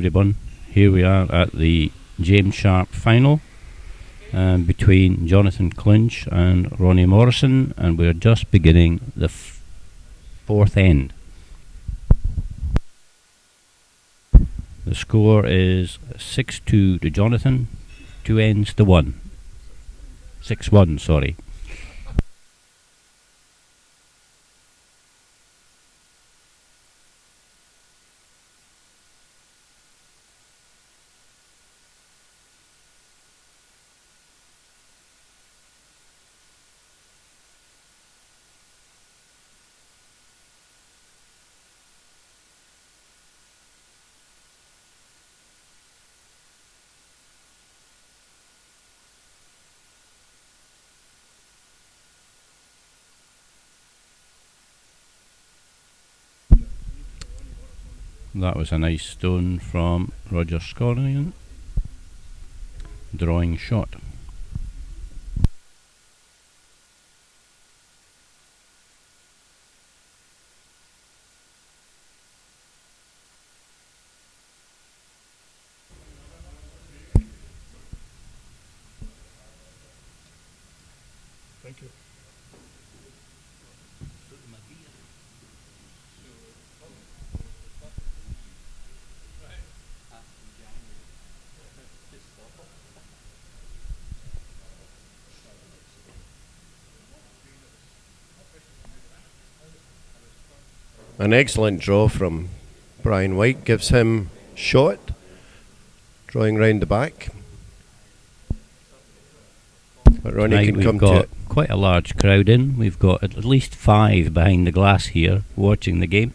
everyone. Here we are at the James Sharp final between Jonathan Clinch and Ronnie Morrison, and we're just beginning the fourth end. The score is 6-2 to Jonathan, 2 ends to 1. 6-1, sorry. That was a nice stone from Roger Scorian. Drawing shot. Thank you. An excellent draw from Brian White, gives him shot, drawing round the back. But Ronnie Tonight can come we've got to it. quite a large crowd in. We've got at least 5 behind the glass here watching the game.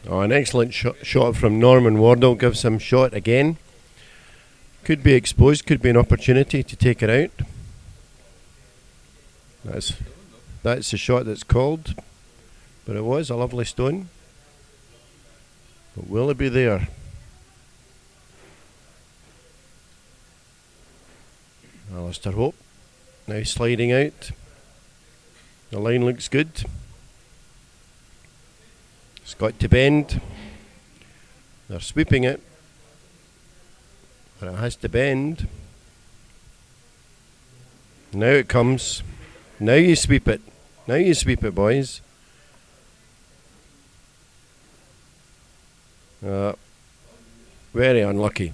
Oh, an excellent shot from Norman Wardle, gives him shot again. Could be exposed, could be an opportunity to take it out. That's the shot that's called, but it was a lovely stone. But will it be there? Alistair Hope now sliding out. The line looks good. It's got to bend. They're sweeping it, but it has to bend. Now it comes. Now you sweep it. Now you sweep it, boys. Very unlucky.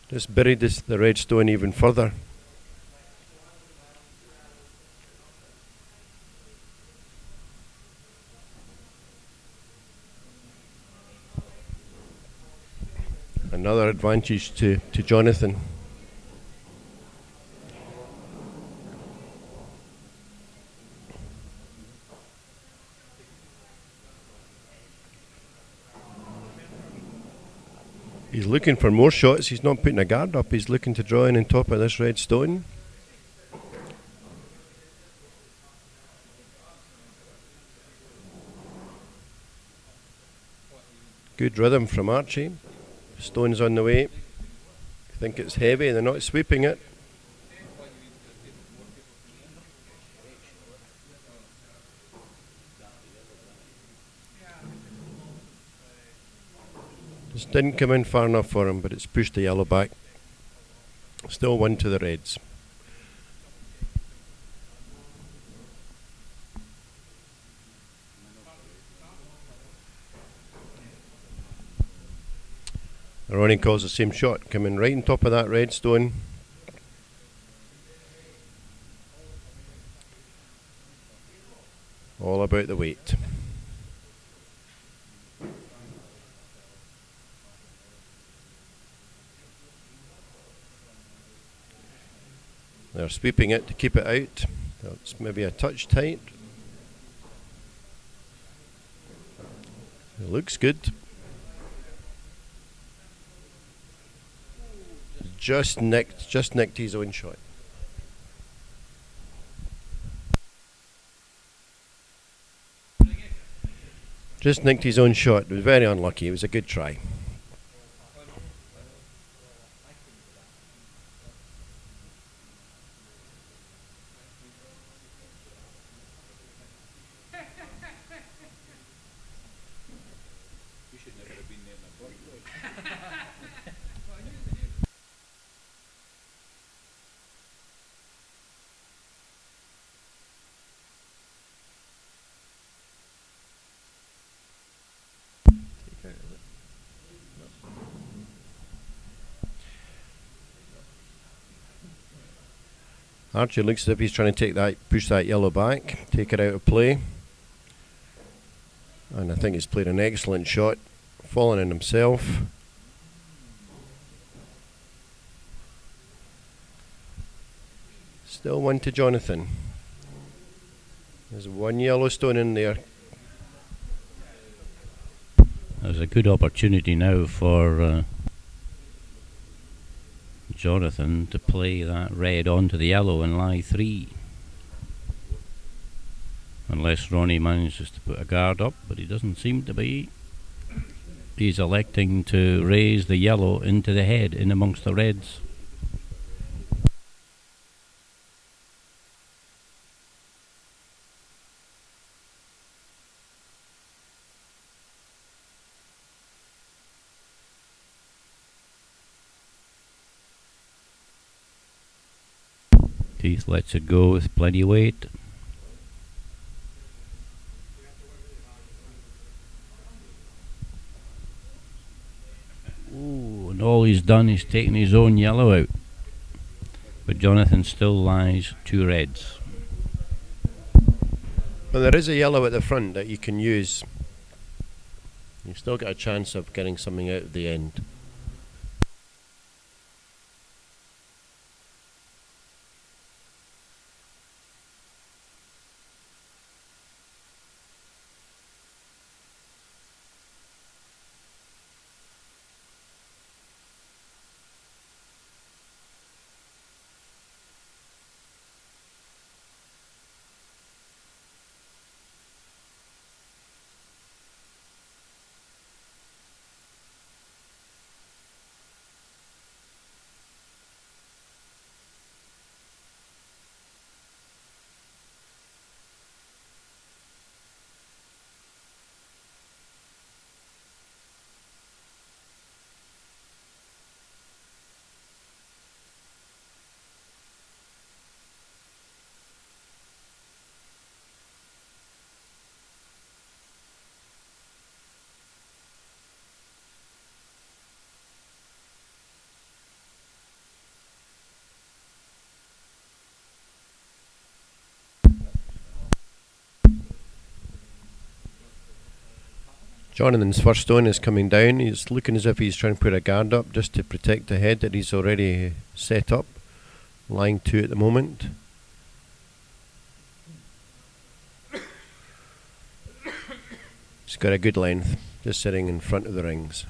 Just buried the red stone even further. Another advantage to Jonathan. He's looking for more shots. He's not putting a guard up. He's looking to draw in on top of this red stone. Good rhythm from Archie. Stone's on the way. I think it's heavy. They're not sweeping it. Just didn't come in far enough for him, but it's pushed the yellow back. Still one to the Reds. Ronnie calls the same shot, coming right on top of that red stone. All about the weight. They're sweeping it to keep it out. That's maybe a touch tight. It looks good. Just nicked his own shot. Just nicked his own shot. It was very unlucky. It was a good try. Archie looks as if he's trying to push that yellow back, take it out of play. And I think he's played an excellent shot, fallen in himself. Still one to Jonathan. There's one yellow stone in there. There's a good opportunity now for Jonathan to play that red onto the yellow and lie 3. Unless Ronnie manages to put a guard up, but he doesn't seem to be. He's electing to raise the yellow into the head in amongst the reds. Keith lets it go with plenty of weight. Ooh, and all he's done is taken his own yellow out. But Jonathan still lies 2 reds. Well, there is a yellow at the front that you can use. You've still got a chance of getting something out at the end. Jonathan's first stone is coming down. He's looking as if he's trying to put a guard up just to protect the head that he's already set up, lying to at the moment. He's got a good length, just sitting in front of the rings.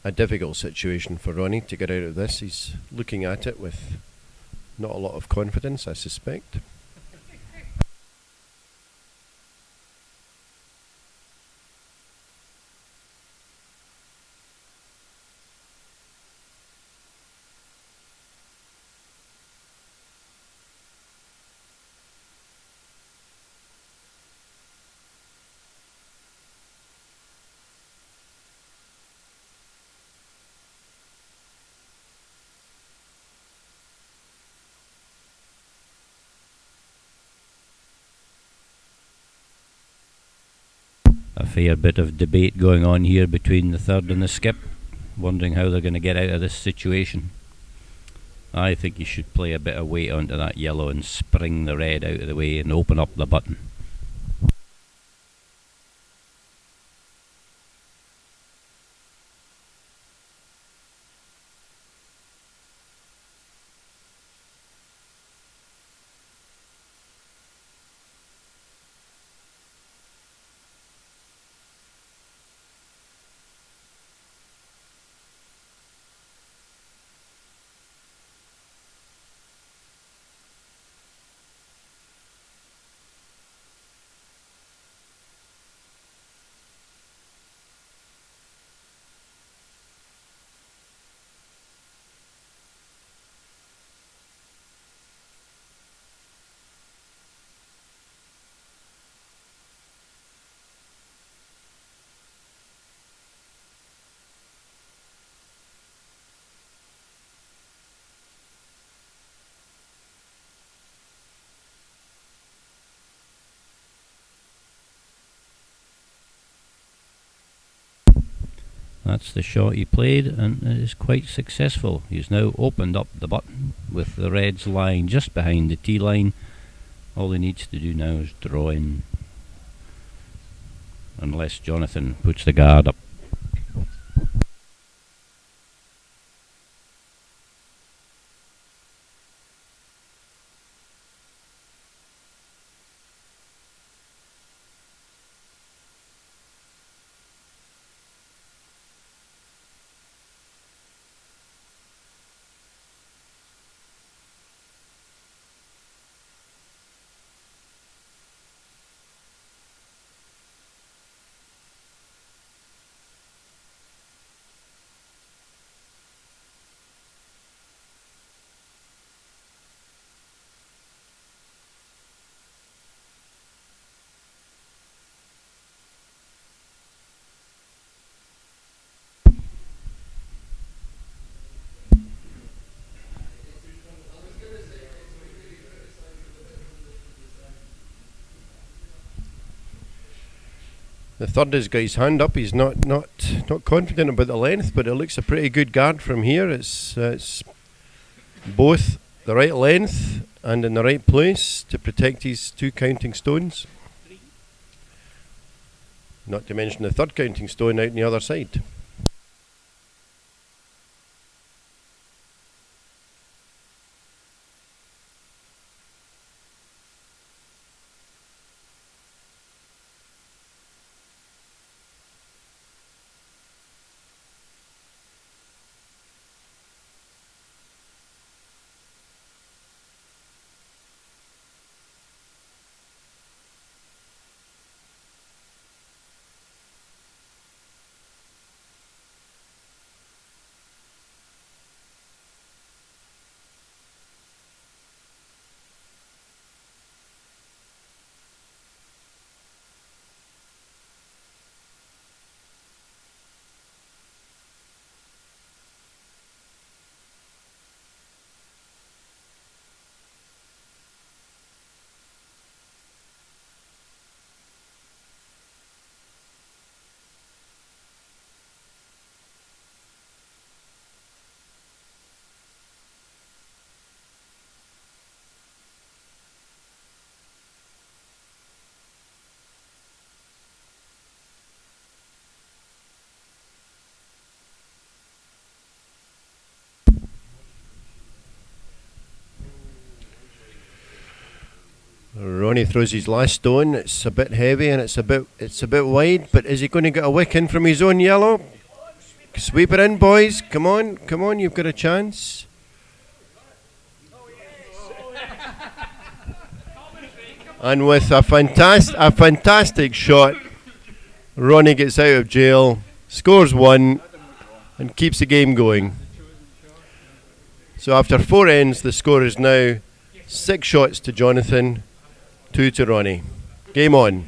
A difficult situation for Ronnie to get out of this. He's looking at it with not a lot of confidence, I suspect. A fair bit of debate going on here between the third and the skip, wondering how they're going to get out of this situation. I think you should play a bit of weight onto that yellow and spring the red out of the way and open up the button. That's the shot he played, and it is quite successful. He's now opened up the button with the reds lying just behind the tee line. All he needs to do now is draw in, unless Jonathan puts the guard up. The third has got his hand up. He's not confident about the length, but it looks a pretty good guard from here. It's both the right length and in the right place to protect his two counting stones. Not to mention the third counting stone out on the other side. Ronnie throws his last stone. It's a bit heavy and it's a bit wide, but is he going to get a wick in from his own yellow? Sweep it in, boys. Come on, you've got a chance. And with a fantastic shot, Ronnie gets out of jail, scores 1, and keeps the game going. So after 4 ends, the score is now 6 shots to Jonathan, 2 to Ronnie. Game on.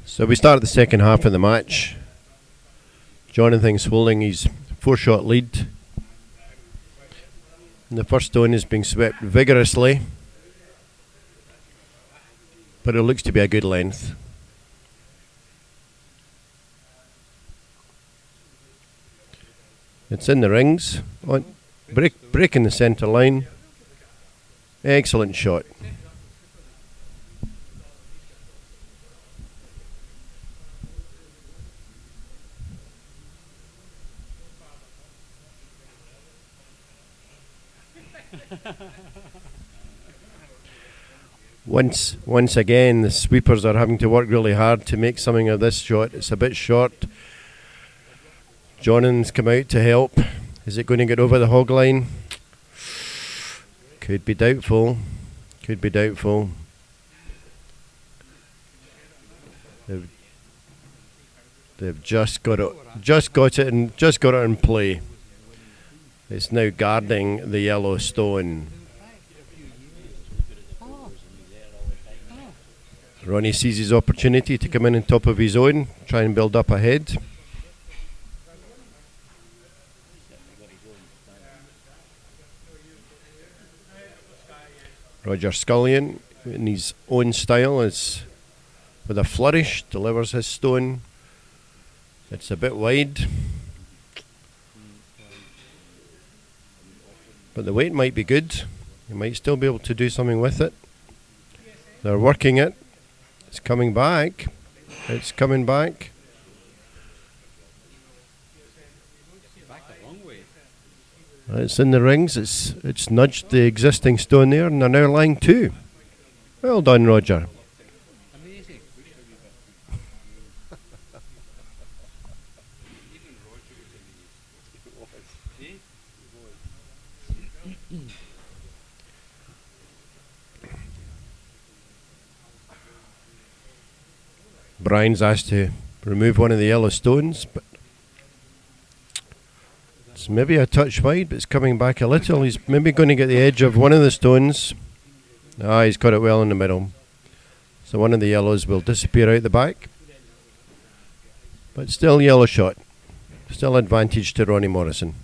So we start the second half of the match. Jonathan's holding his 4-shot lead. And the first stone is being swept vigorously, but it looks to be a good length. It's in the rings, breaking the centre line. Excellent shot. Once again, the sweepers are having to work really hard to make something of this shot. It's a bit short. Jonathan's come out to help. Is it going to get over the hog line? Could be doubtful. They've just got it in play. It's now guarding the yellow stone. Ronnie sees his opportunity to come in on top of his own, try and build up ahead. Roger Scullion, in his own style, is with a flourish, delivers his stone. It's a bit wide, but the weight might be good. You might still be able to do something with it. They're working it. It's coming back. It's in the rings. It's nudged the existing stone there, and they're now lying 2. Well done, Roger. Amazing. Brian's asked to remove one of the yellow stones, but it's maybe a touch wide, but it's coming back a little. He's maybe going to get the edge of one of the stones. He's got it well in the middle. So one of the yellows will disappear out the back. But still yellow shot. Still advantage to Ronnie Morrison.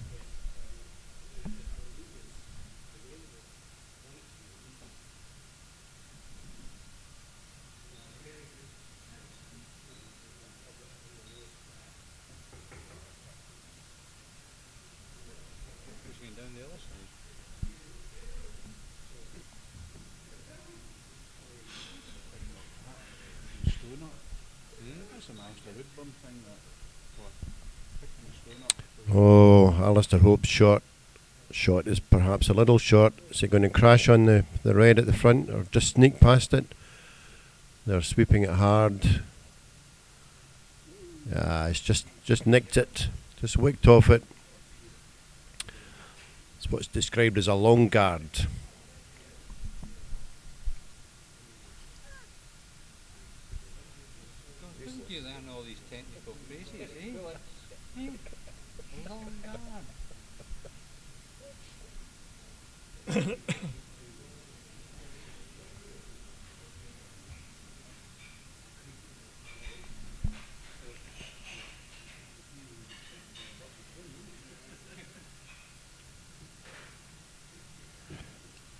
Oh, Alistair Hope's shot is perhaps a little short. Is it going to crash on the red at the front or just sneak past it? They're sweeping it hard. It's just nicked it, just wicked off it. It's what's described as a long guard. Thank you. learn all these technical phrases, eh? Eh? Long guard.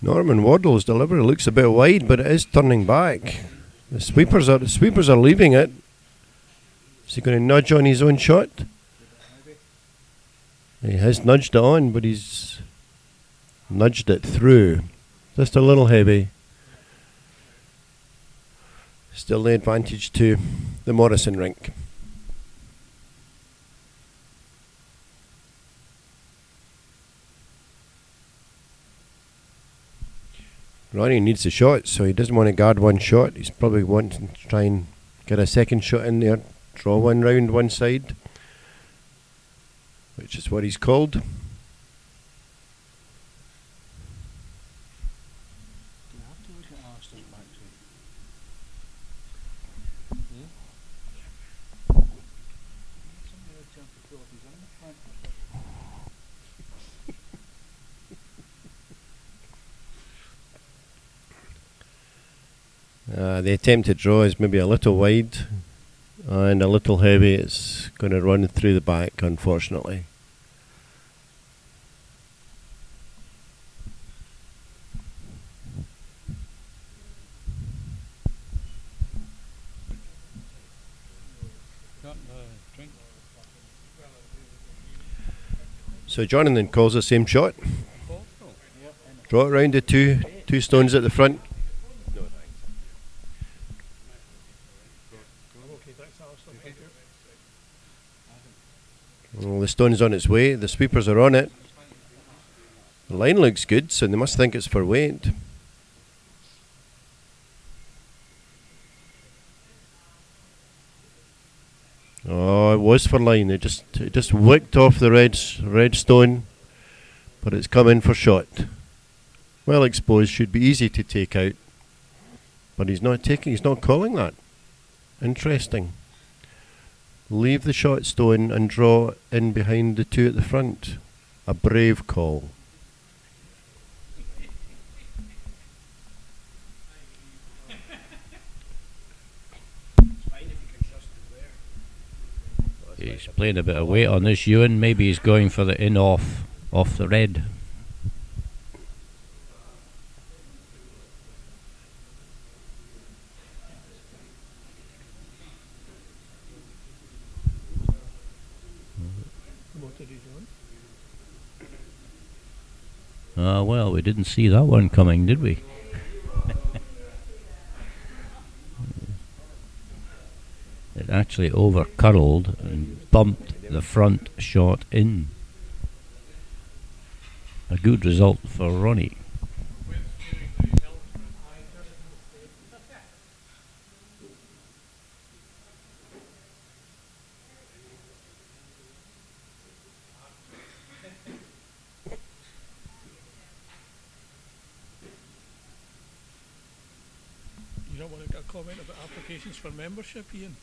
Norman Waddle's delivery looks a bit wide, but it is turning back. The sweepers are leaving it. Is he going to nudge on his own shot? He has nudged it on, but he's nudged it through. Just a little heavy. Still the advantage to the Morrison rink. Ronnie needs a shot, so he doesn't want to guard one shot. He's probably wanting to try and get a second shot in there, draw one round one side, which is what he's called. The attempted draw is maybe a little wide and a little heavy. It's going to run through the back, unfortunately. So Jonathan calls the same shot. Draw it round the two stones at the front. Well, the stone's on its way. The sweepers are on it. The line looks good, so they must think it's for weight. Oh, it was for line. It just wicked off the red stone, but it's come in for shot. Well exposed, should be easy to take out, but he's not calling that. Interesting. Leave the shot stone and draw in behind the two at the front. A brave call. He's playing a bit of weight on this Ewan. Maybe he's going for the in off the red. Well, we didn't see that one coming, did we? It actually over-curled and bumped the front shot in. A good result for Ronnie. You don't want to get a comment about applications for membership, Ian?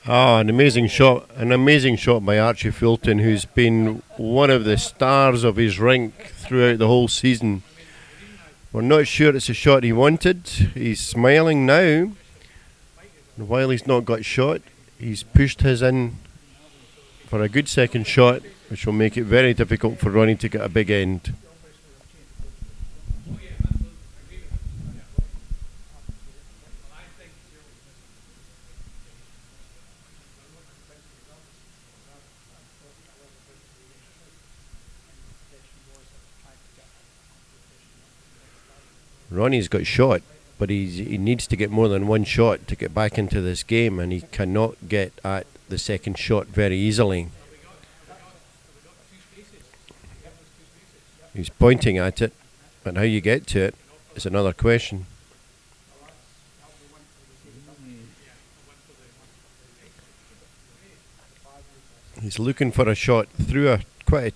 An amazing shot by Archie Fulton, who's been one of the stars of his rink throughout the whole season. We're not sure it's a shot he wanted. He's smiling now. And while he's not got shot, he's pushed his in for a good second shot, which will make it very difficult for Ronnie to get a big end. Ronnie's got shot, but he needs to get more than one shot to get back into this game, and he cannot get at the second shot very easily. He's pointing at it, but how you get to it is another question. He's looking for a shot through a quite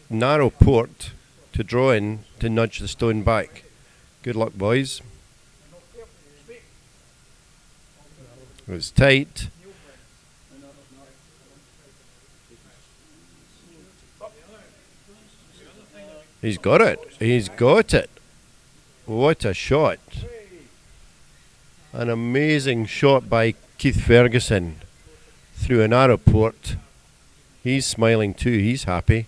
a narrow port to draw in to nudge the stone back. Good luck, boys. It's tight. He's got it. He's got it. What a shot. An amazing shot by Keith Ferguson through a narrow port. He's smiling too. He's happy.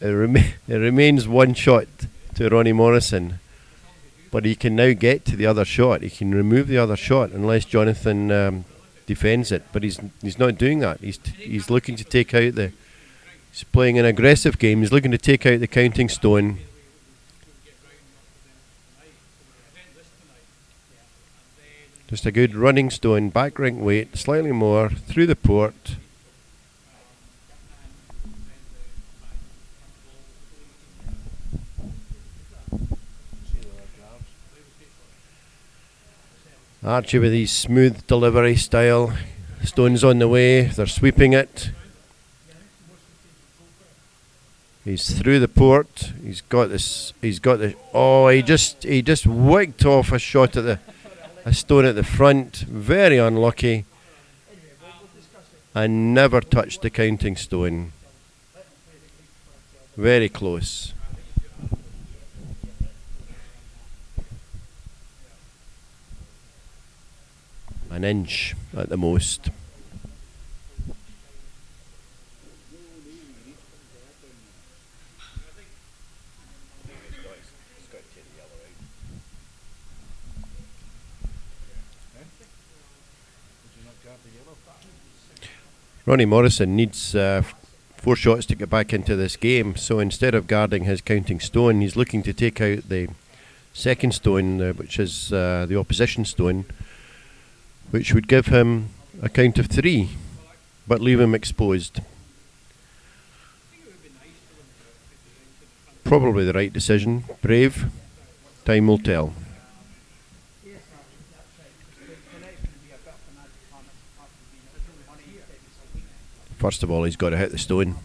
It remains one shot to Ronnie Morrison, but he can now get to the other shot. He can remove the other shot unless Jonathan defends it, but he's not doing that. He's looking to take out the. He's playing an aggressive game. He's looking to take out the counting stone. Just a good running stone, back rink weight, slightly more through the port. Archie with his smooth delivery style. Stone's on the way. They're sweeping it. He's through the port. He's got this. He's got the. Oh, he just wicked off a shot at a stone at the front. Very unlucky. And never touched the counting stone. Very close. An inch at the most. Ronnie Morrison needs 4 shots to get back into this game, so instead of guarding his counting stone, he's looking to take out the second stone, which is the opposition stone, which would give him a count of 3, but leave him exposed. Probably the right decision. Brave. Time will tell. First of all, he's got to hit the stone.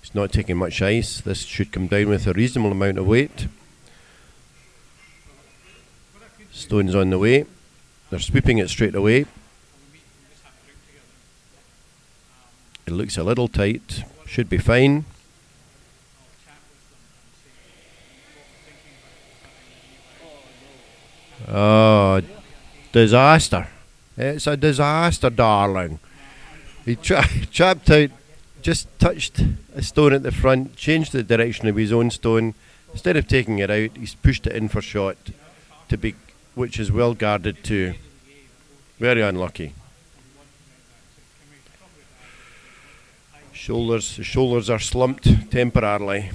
He's not taking much ice. This should come down with a reasonable amount of weight. Stone's on the way. They're sweeping it straight away. It looks a little tight. Should be fine. Oh, disaster. It's a disaster, darling. He chapped out, just touched a stone at the front, changed the direction of his own stone. Instead of taking it out, he's pushed it in for shot, which is well guarded too. Very unlucky. Shoulders are slumped temporarily.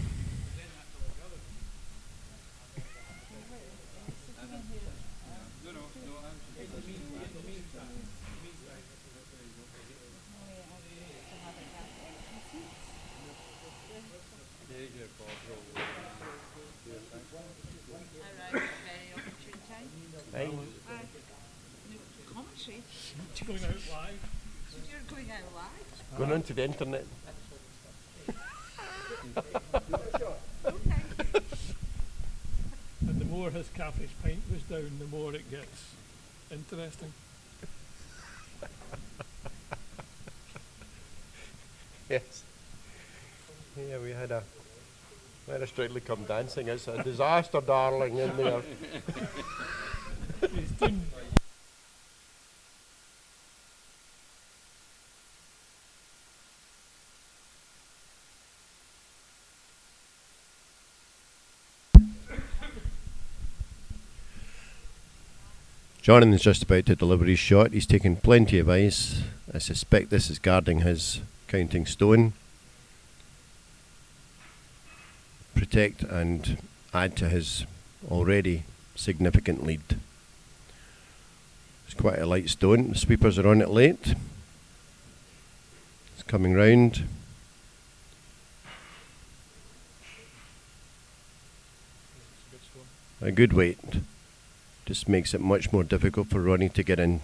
Going out live. You're going out live? Going onto the internet. And the more his caffe's pint goes down, the more it gets interesting. Yes. Yeah, we had a Strictly Come Dancing. It's a disaster, darling, in there. He's doing. Jonathan's just about to deliver his shot. He's taken plenty of ice. I suspect this is guarding his counting stone. Protect and add to his already significant lead. It's quite a light stone. The sweepers are on it late. It's coming round. a good weight. Just makes it much more difficult for Ronnie to get in.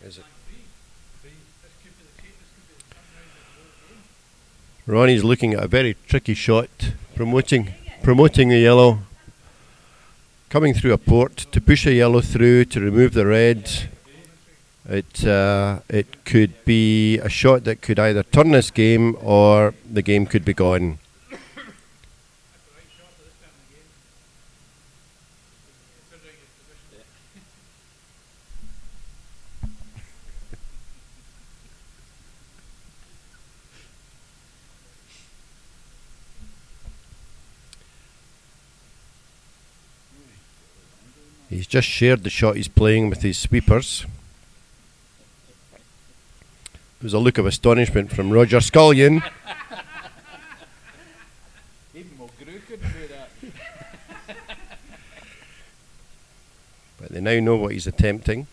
Is it? Ronnie's looking at a very tricky shot, promoting the yellow, coming through a port to push a yellow through to remove the red. It could be a shot that could either turn this game or the game could be gone. He's just shared the shot he's playing with his sweepers. There's a look of astonishment from Roger Scullion. Even Mulgrew couldn't do that. But they now know what he's attempting.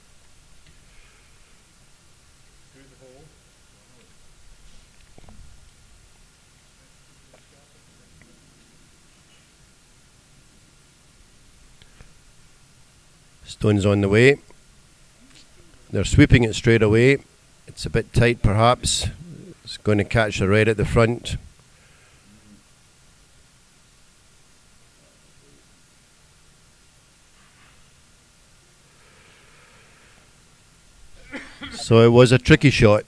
Stone's on the way. They're sweeping it straight away. It's a bit tight perhaps. It's going to catch the red at the front. So it was a tricky shot.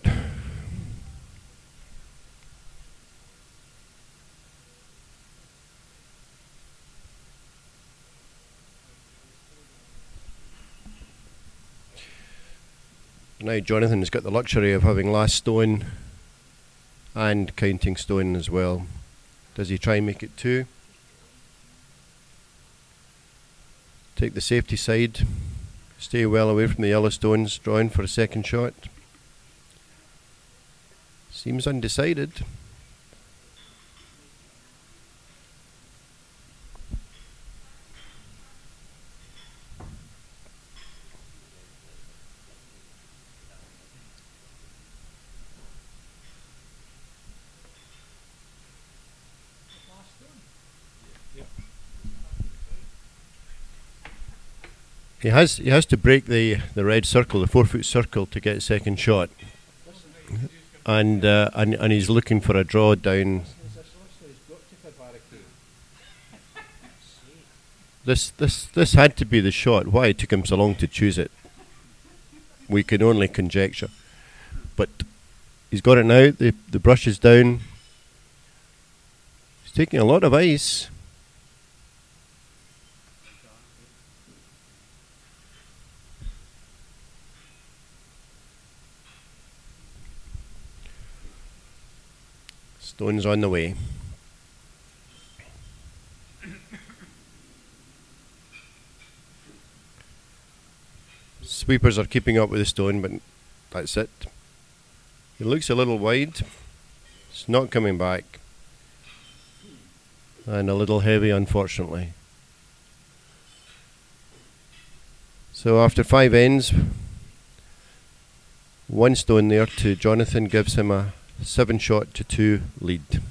Now Jonathan has got the luxury of having last stone and counting stone as well. Does he try and make it two? Take the safety side. Stay well away from the yellow stones. Drawing for a second shot. Seems undecided. He has to break the red circle, the 4-foot circle, to get a second shot, and he's looking for a draw down. This had to be the shot. Why it took him so long to choose it, we can only conjecture. But he's got it now. The brush is down. He's taking a lot of ice. Stone's on the way. Sweepers are keeping up with the stone, but that's it. He looks a little wide. It's not coming back. And a little heavy, unfortunately. So after 5 ends, 1 stone there to Jonathan gives him a 7-shot to 2 lead.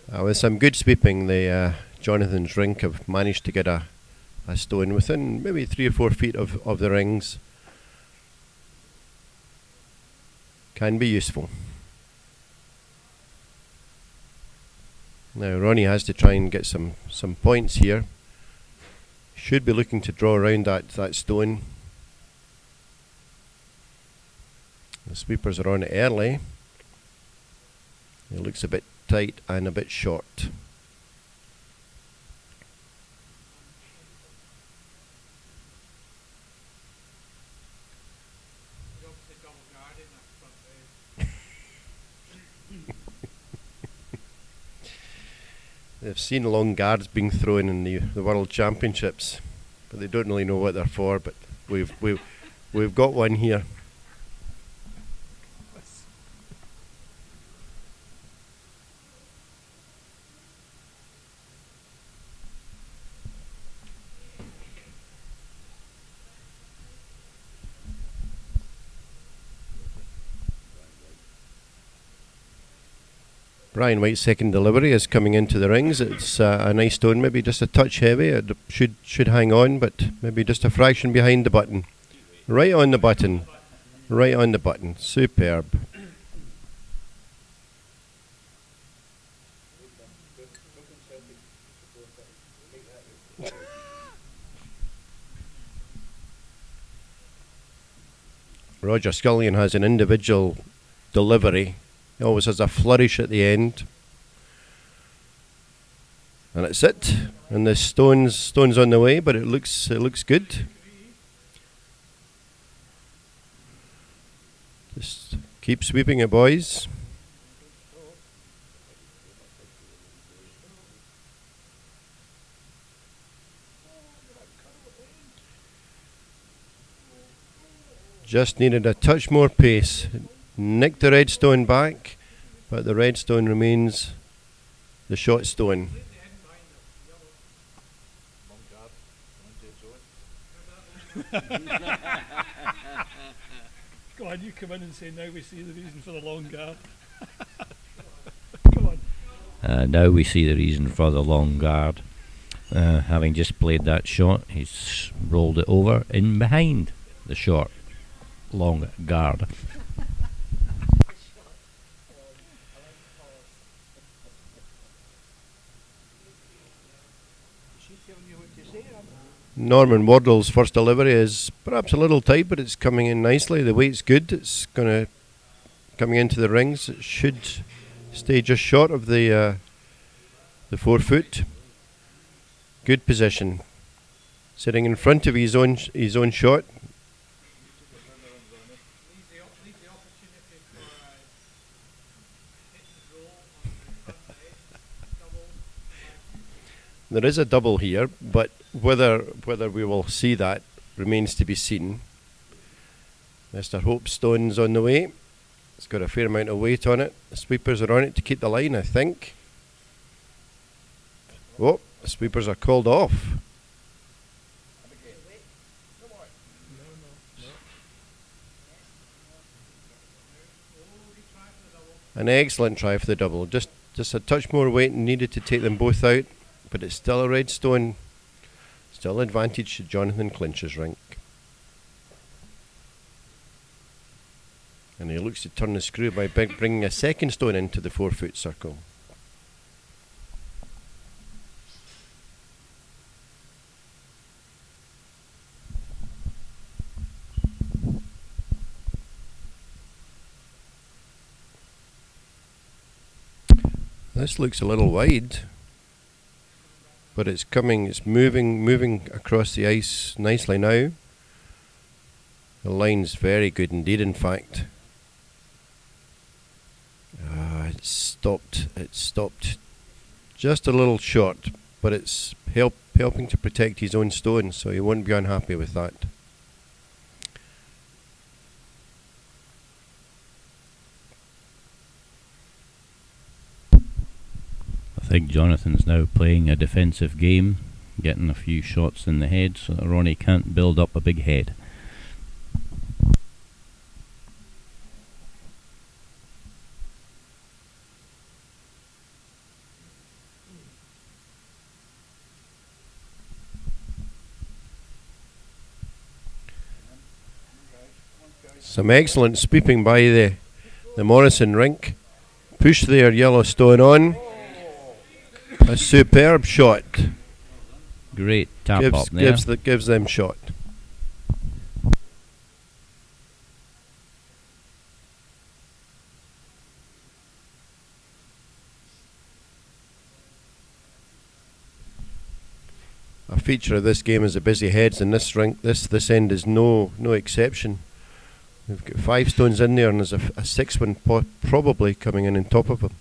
With some good sweeping, the Jonathan's rink have managed to get a stone within maybe 3 or 4 feet of the rings. Can be useful. Now Ronnie has to try and get some points here. Should be looking to draw around that stone. The sweepers are on it early. It looks a bit tight and a bit short. They've seen long guards being thrown in the World Championships, but they don't really know what they're for. But we've got one here. Brian White's second delivery is coming into the rings. It's a nice stone, maybe just a touch heavy. It should hang on, but maybe just a fraction behind the button. Right on the button. Right on the button. Superb. Roger Scullion has an individual delivery. He always has a flourish at the end. And that's it. And the stone's on the way, but it looks good. Just keep sweeping it, boys. Just needed a touch more pace. Nicked the red stone back, but the red stone remains the short stone. Go on, you come in and say, now we see the reason for the long guard. Come on. Now we see the reason for the long guard. Having just played that shot, he's rolled it over in behind the short long guard. Norman Wardle's first delivery is perhaps a little tight, but it's coming in nicely. The weight's good. It's coming into the rings. It should stay just short of the 4 foot. Good position. Sitting in front of his own shot. There is a double here, but whether we will see that remains to be seen. Mr. Hope Stone's on the way. It's got a fair amount of weight on it. The sweepers are on it to keep the line, I think. Oh, the sweepers are called off. An excellent try for the double. Just a touch more weight needed to take them both out. But it's still a red stone. Still advantage to Jonathan Clinch's rink. And he looks to turn the screw by bringing a second stone into the 4 foot circle. This looks a little wide. But it's moving across the ice nicely now. The line's very good indeed, in fact. It's stopped just a little short, but it's helping to protect his own stone, so he won't be unhappy with that. I think Jonathan's now playing a defensive game, getting a few shots in the head so that Ronnie can't build up a big head. Some excellent sweeping by the Morrison rink. Push there, Yellowstone on. A superb shot. Great tap up there. Gives them shot. A feature of this game is the busy heads in this rink. This end is no exception. We've got 5 stones in there, and there's a 6th one probably coming in on top of them.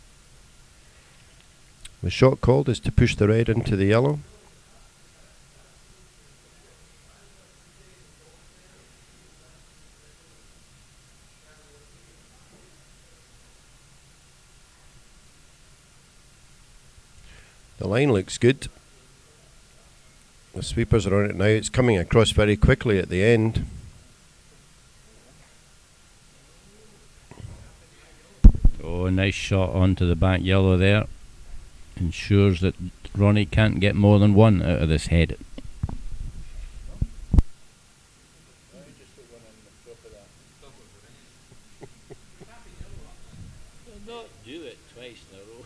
The shot called is to push the red into the yellow. The line looks good. The sweepers are on it now. It's coming across very quickly at the end. Oh, a nice shot onto the back yellow there. Ensures that Ronnie can't get more than one out of this head. Not do it twice in a row.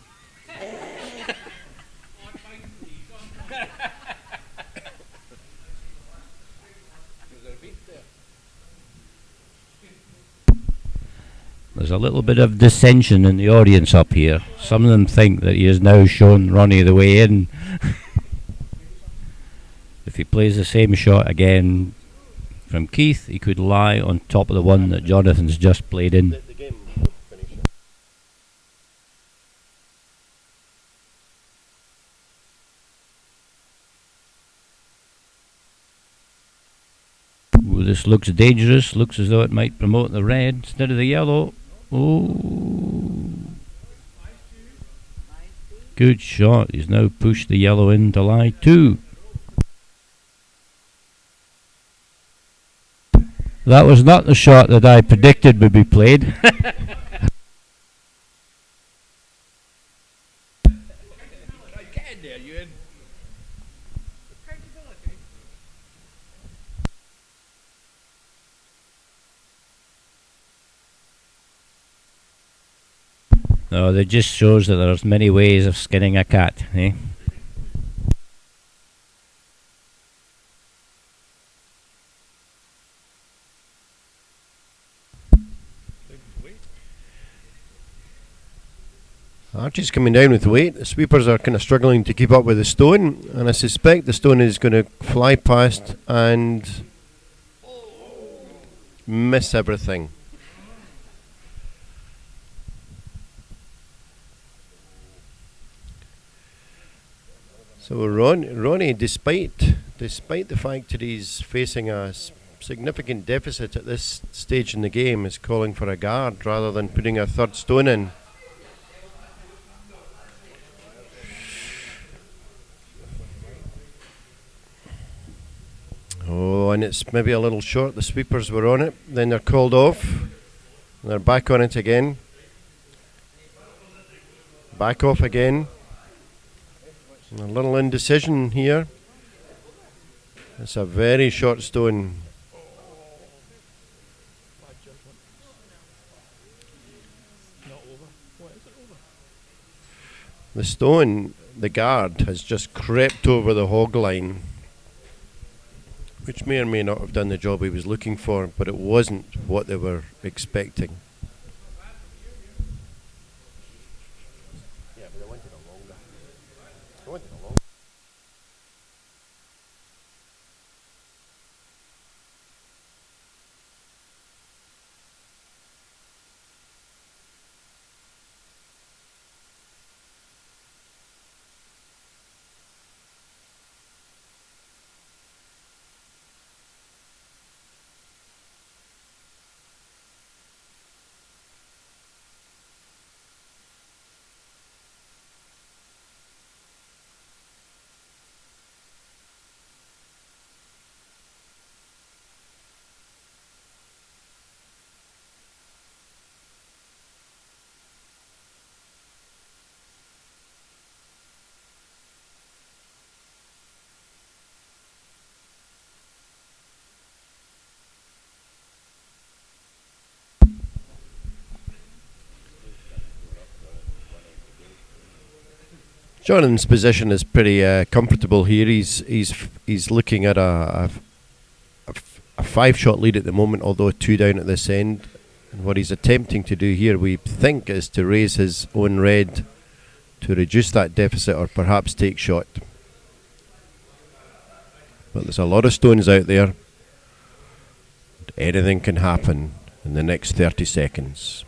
There's a little bit of dissension in the audience up here. Some of them think that he has now shown Ronnie the way in. If he plays the same shot again from Keith, he could lie on top of the one that Jonathan's just played in. The game will finish. Ooh, this looks dangerous. Looks as though it might promote the red instead of the yellow. Oh, good shot. He's now pushed the yellow in to lie 2. That was not the shot that I predicted would be played. No, that just shows that there's many ways of skinning a cat, eh? Archie's coming down with weight. The sweepers are kind of struggling to keep up with the stone, and I suspect the stone is going to fly past and miss everything. So Ronnie, despite the fact that he's facing a significant deficit at this stage in the game, is calling for a guard rather than putting a third stone in. Oh, and it's maybe a little short. The sweepers were on it, then they're called off, and they're back on it again. Back off again. A little indecision here. It's a very short stone. The stone, the guard, has just crept over the hog line, which may or may not have done the job he was looking for, but it wasn't what they were expecting. Yeah, but they wanted it longer. They wanted it longer. Jonathan's position is pretty comfortable here. He's looking at a 5-shot lead at the moment, although 2 down at this end. And what he's attempting to do here, we think, is to raise his own red to reduce that deficit, or perhaps take shot. But there's a lot of stones out there. Anything can happen in the next 30 seconds.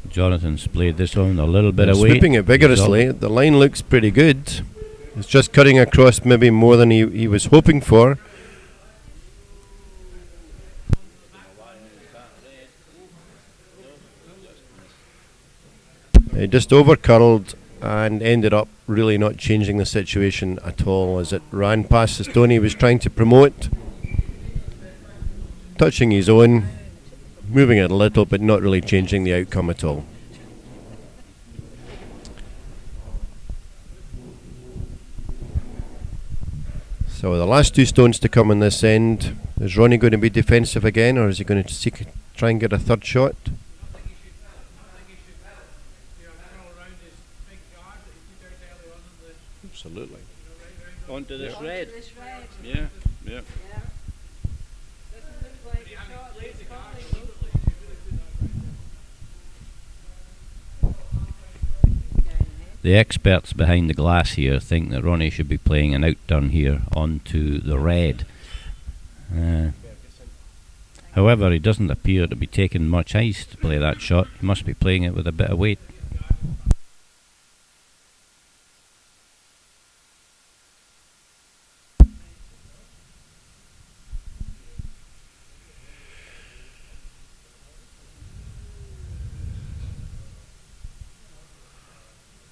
Jonathan's played this one a little bit away. Sweeping it vigorously. The line looks pretty good. It's just cutting across maybe more than he was hoping for. He just over curled and ended up really not changing the situation at all as it ran past the stone he was trying to promote. Touching his own, moving it a little, but not really changing the outcome at all. So the last 2 stones to come on this end. Is Ronnie going to be defensive again, or is he going to try and get a third shot? Absolutely. Onto this red. This red. Yeah, yeah. Yeah. Doesn't look like a shot that's falling. The experts behind the glass here think that Ronnie should be playing an out-turn here onto the red. However, he doesn't appear to be taking much ice to play that shot. He must be playing it with a bit of weight.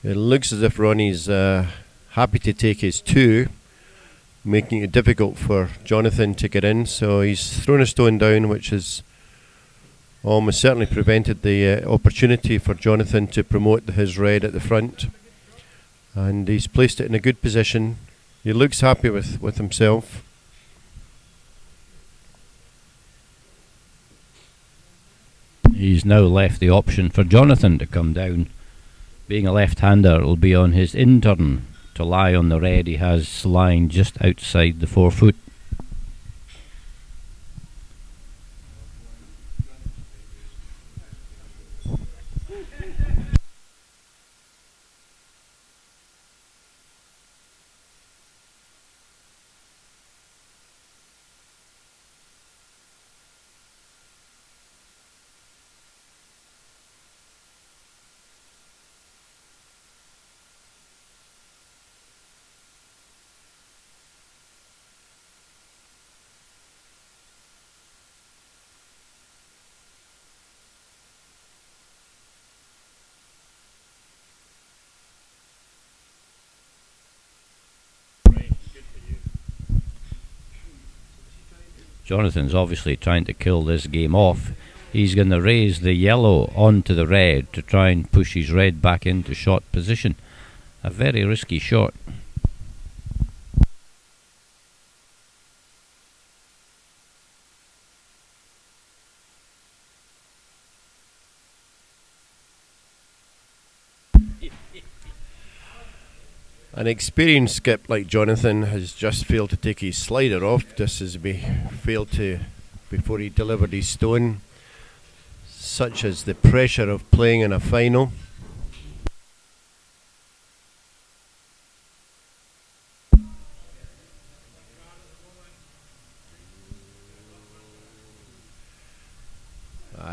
It looks as if Ronnie's happy to take his 2, making it difficult for Jonathan to get in. So he's thrown a stone down, which has almost certainly prevented the opportunity for Jonathan to promote his red at the front. And he's placed it in a good position. He looks happy with himself. He's now left the option for Jonathan to come down. Being a left-hander, it will be on his in-turn to lie on the red he has lying just outside the 4 foot. Jonathan's obviously trying to kill this game off. He's going to raise the yellow onto the red to try and push his red back into shot position. A very risky shot. An experienced skip like Jonathan has just failed to take his slider off, just as he failed to before he delivered his stone. Such as the pressure of playing in a final.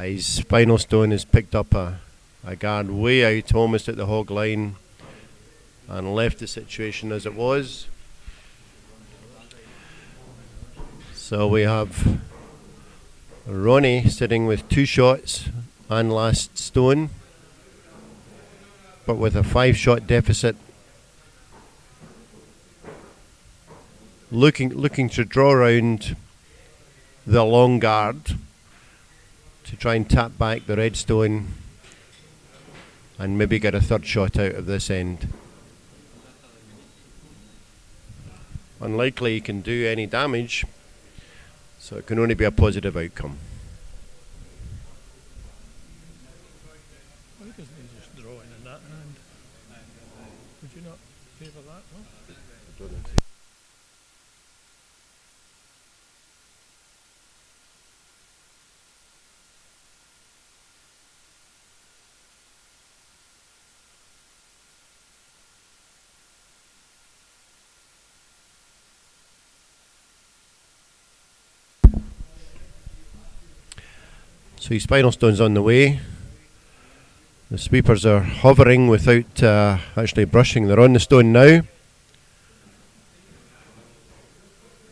His final stone has picked up a guard way out, almost at the hog line, and left the situation as it was. So we have Ronnie sitting with 2 shots and last stone, but with a 5-shot deficit, looking to draw around the long guard to try and tap back the red stone and maybe get a third shot out of this end. unlikely he can do any damage, so it can only be a positive outcome. Why doesn't he just draw in that hand? Would you not favour that, no? So his final stone's on the way. The sweepers are hovering without actually brushing. They're on the stone now.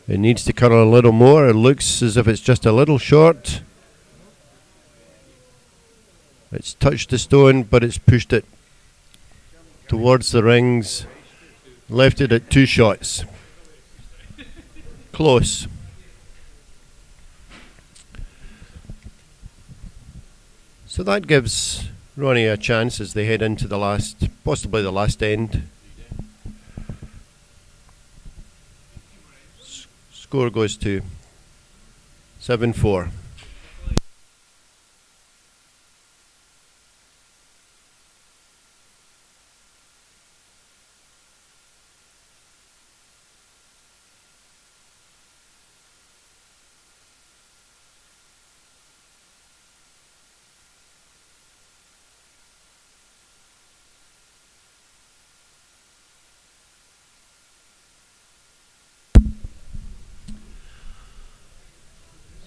It needs to curl a little more. It looks as if it's just a little short. It's touched the stone, but it's pushed it towards the rings. Left it at 2 shots. Close. So that gives Ronnie a chance as they head into the last, possibly the last end. Score goes to 7-4.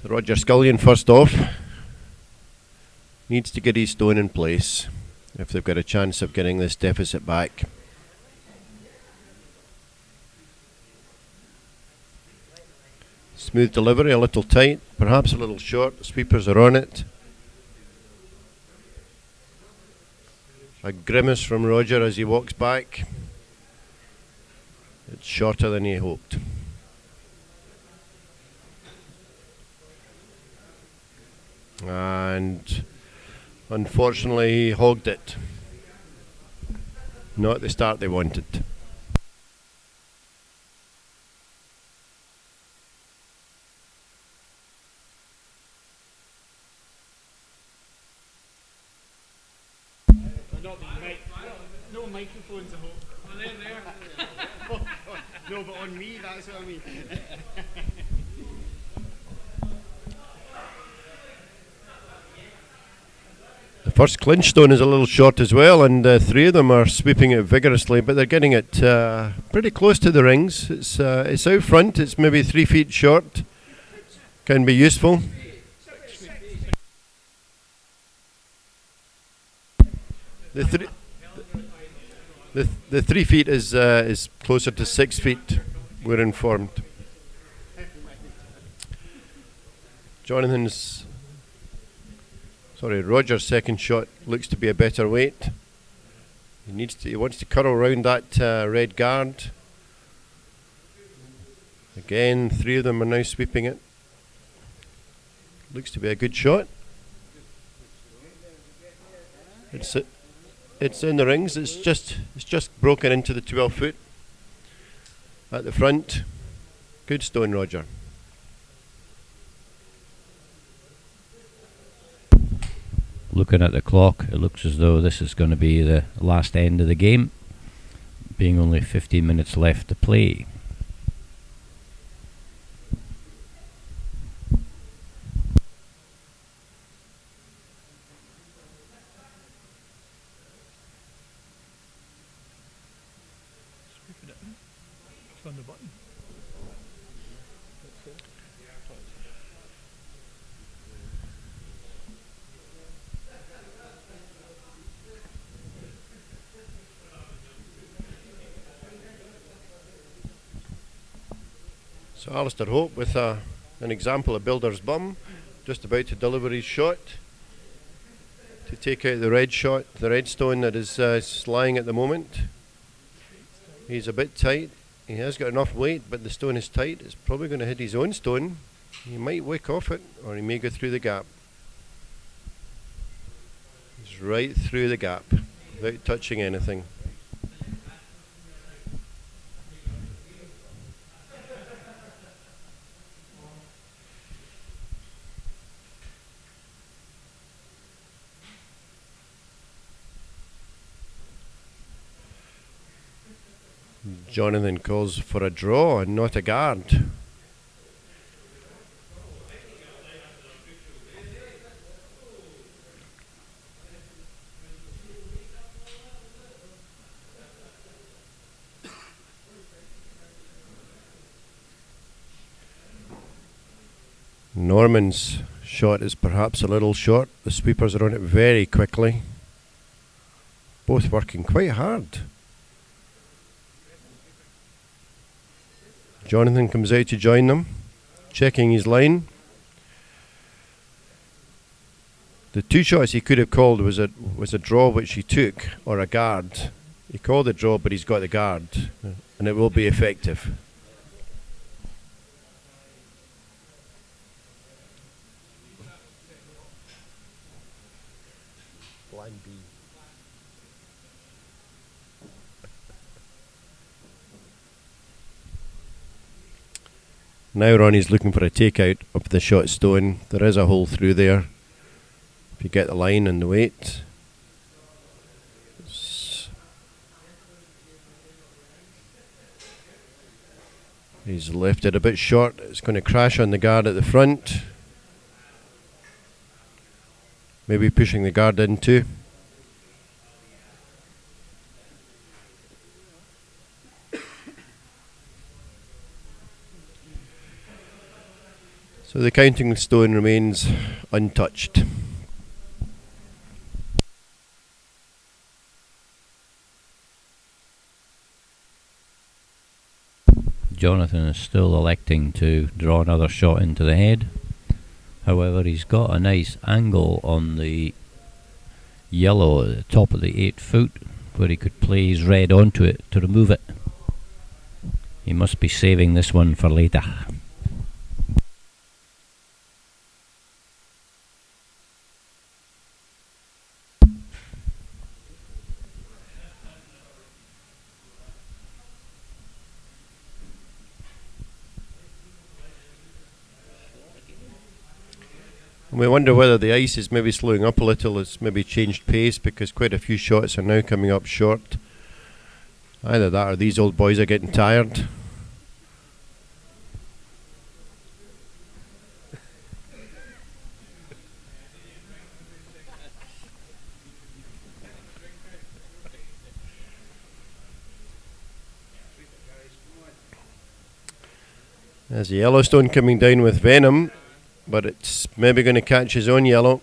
So Roger Scullion first off needs to get his stone in place if they've got a chance of getting this deficit back. Smooth delivery, a little tight, perhaps a little short. The sweepers are on it. A grimace from Roger as he walks back. It's shorter than he hoped. And unfortunately he hogged it. Not the start they wanted. No microphones, I hope. Oh, there. No, but on me, that's what I mean. The first clinch stone is a little short as well, and 3 of them are sweeping it vigorously, but they're getting it pretty close to the rings. It's out front, it's maybe 3 feet short. Can be useful. The 3 feet is closer to 6 feet, we're informed. Roger's second shot looks to be a better weight. He wants to curl around that red guard. Again, 3 of them are now sweeping it. Looks to be a good shot. It's in the rings. It's just broken into the 12 foot at the front. Good stone, Roger. Looking at the clock, it looks as though this is going to be the last end of the game, being only 15 minutes left to play. It's on the button. So Alistair Hope with an example of builder's bum, just about to deliver his shot to take out the red stone that is lying at the moment. He's a bit tight. He has got enough weight, but the stone is tight. It's probably going to hit his own stone. He might wick off it, or he may go through the gap. He's right through the gap without touching anything. Jonathan calls for a draw and not a guard. Norman's shot is perhaps a little short. The sweepers are on it very quickly. Both working quite hard. Jonathan comes out to join them, checking his line. The two shots he could have called was a draw which he took, or a guard. He called a draw, but he's got the guard, and it will be effective. Now Ronnie's looking for a takeout of the shot stone. There is a hole through there if you get the line and the weight. He's left it a bit short. It's going to crash on the guard at the front. Maybe pushing the guard in too. So the counting stone remains untouched. Jonathan is still electing to draw another shot into the head. However, he's got a nice angle on the yellow at the top of the 8 foot where he could play his red onto it to remove it. He must be saving this one for later. And we wonder whether the ice is maybe slowing up a little. It's maybe changed pace because quite a few shots are now coming up short. Either that or these old boys are getting tired. There's a Yellowstone coming down with venom, but it's maybe going to catch his own yellow.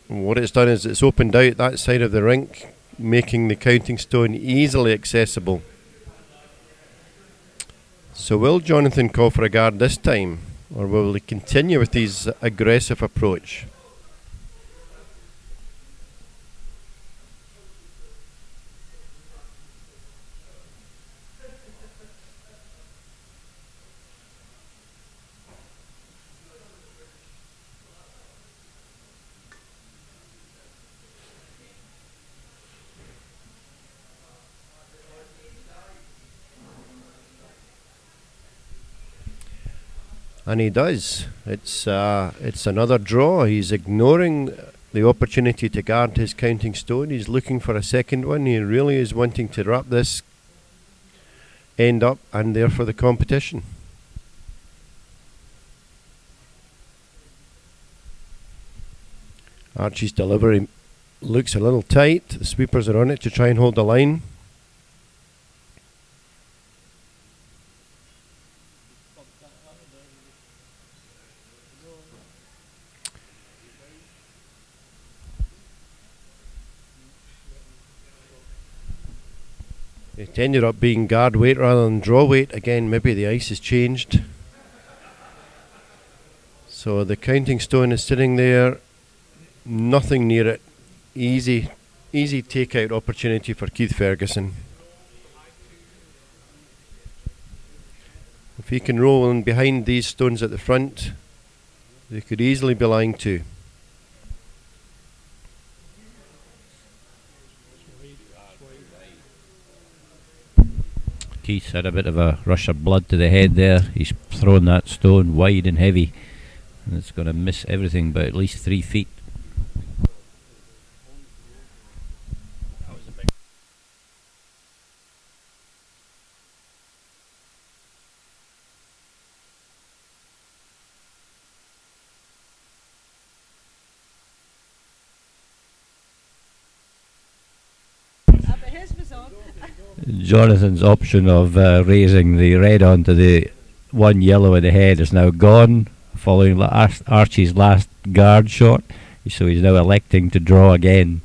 And what it's done is it's opened out that side of the rink, making the counting stone easily accessible. So will Jonathan call for a guard this time, or will he continue with his aggressive approach? And he does. It's another draw. He's ignoring the opportunity to guard his counting stone. He's looking for a second one. He really is wanting to wrap this end up and there for the competition. Archie's delivery looks a little tight. The sweepers are on it to try and hold the line. It ended up being guard weight rather than draw weight. Again, maybe the ice has changed. So the counting stone is sitting there, nothing near it. Easy takeout opportunity for Keith Ferguson. If he can roll in behind these stones at the front, they could easily be lying to. Keith's had a bit of a rush of blood to the head there. He's thrown that stone wide and heavy, and it's going to miss everything by at least 3 feet. his was on. Jonathan's option of raising the red onto the one yellow in the head is now gone, following Archie's last guard shot. So he's now electing to draw again.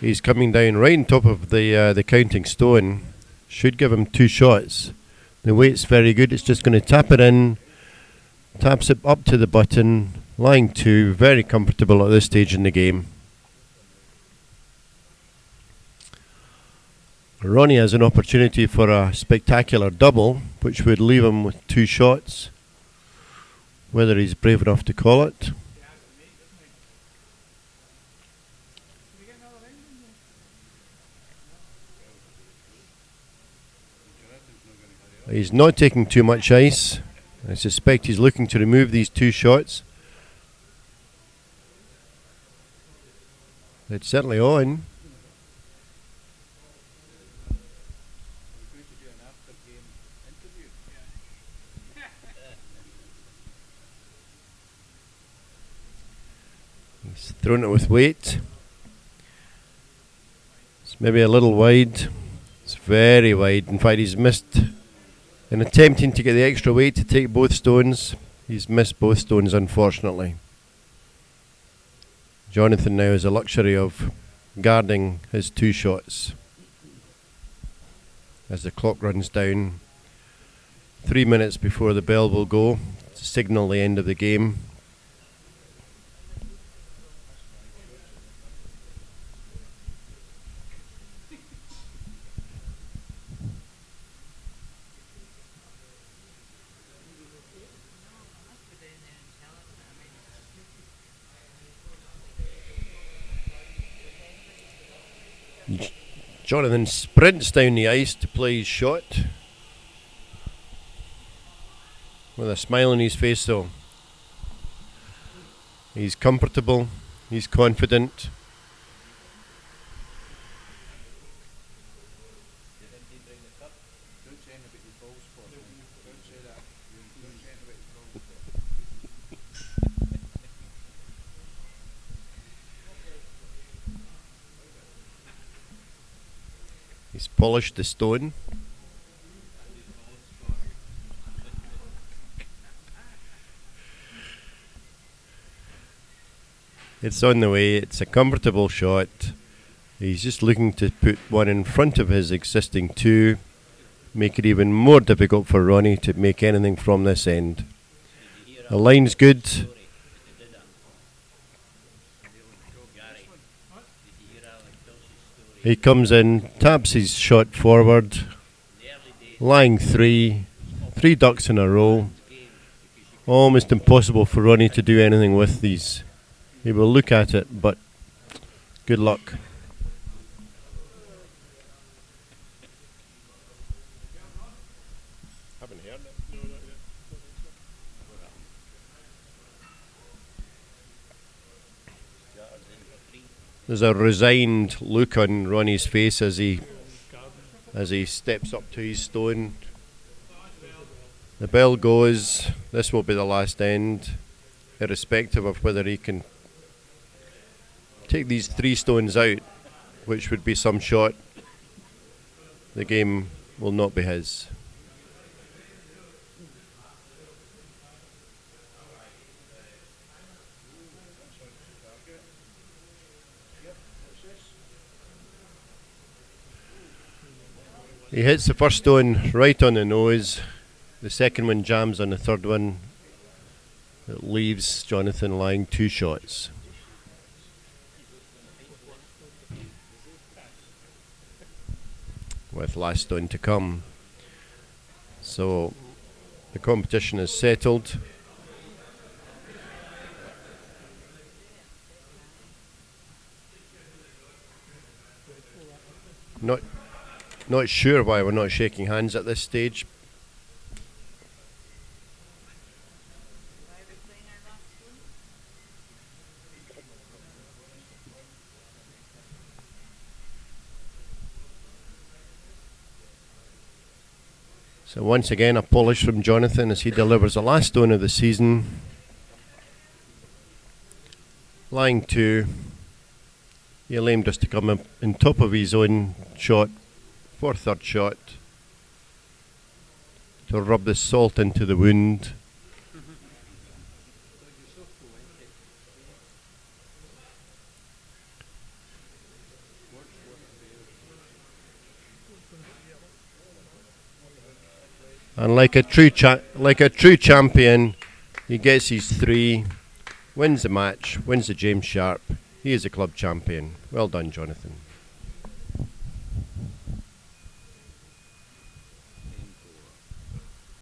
He's coming down right on top of the counting stone. Should give him 2 shots. The weight's very good. It's just going to tap it in. Taps it up to the button. Lying 2. Very comfortable at this stage in the game. Ronnie has an opportunity for a spectacular double, which would leave him with 2 shots. Whether he's brave enough to call it. He's not taking too much ice. I suspect he's looking to remove these 2 shots. It's certainly on. He's thrown it with weight. It's maybe a little wide. It's very wide. In fact, he's missed. In attempting to get the extra weight to take both stones, he's missed both stones, unfortunately. Jonathan now has the luxury of guarding his 2 shots. As the clock runs down, 3 minutes before the bell will go to signal the end of the game. Jonathan sprints down the ice to play his shot with a smile on his face, though. He's comfortable, he's confident. He's polished the stone. It's on the way. It's a comfortable shot. He's just looking to put one in front of his existing 2. Make it even more difficult for Ronnie to make anything from this end. The line's good. He comes in, taps his shot forward, lying 3 ducks in a row. Almost impossible for Ronnie to do anything with these. He will look at it, but good luck. Haven't heard it. There's a resigned look on Ronnie's face as he steps up to his stone. The bell goes. This will be the last end, irrespective of whether he can take these 3 stones out, which would be some shot. The game will not be his. He hits the first stone right on the nose. The second one jams on the third one. It leaves Jonathan lying 2 shots. With last stone to come. So the competition is settled. Not sure why we're not shaking hands at this stage. So once again a polish from Jonathan as he delivers the last stone of the season. Line 2. He'll aim just to come up in top of his own shot for third shot to rub the salt into the wound. And like a true champion, he gets his 3, wins the match, wins the James Sharp. He is a club champion. Well done, Jonathan.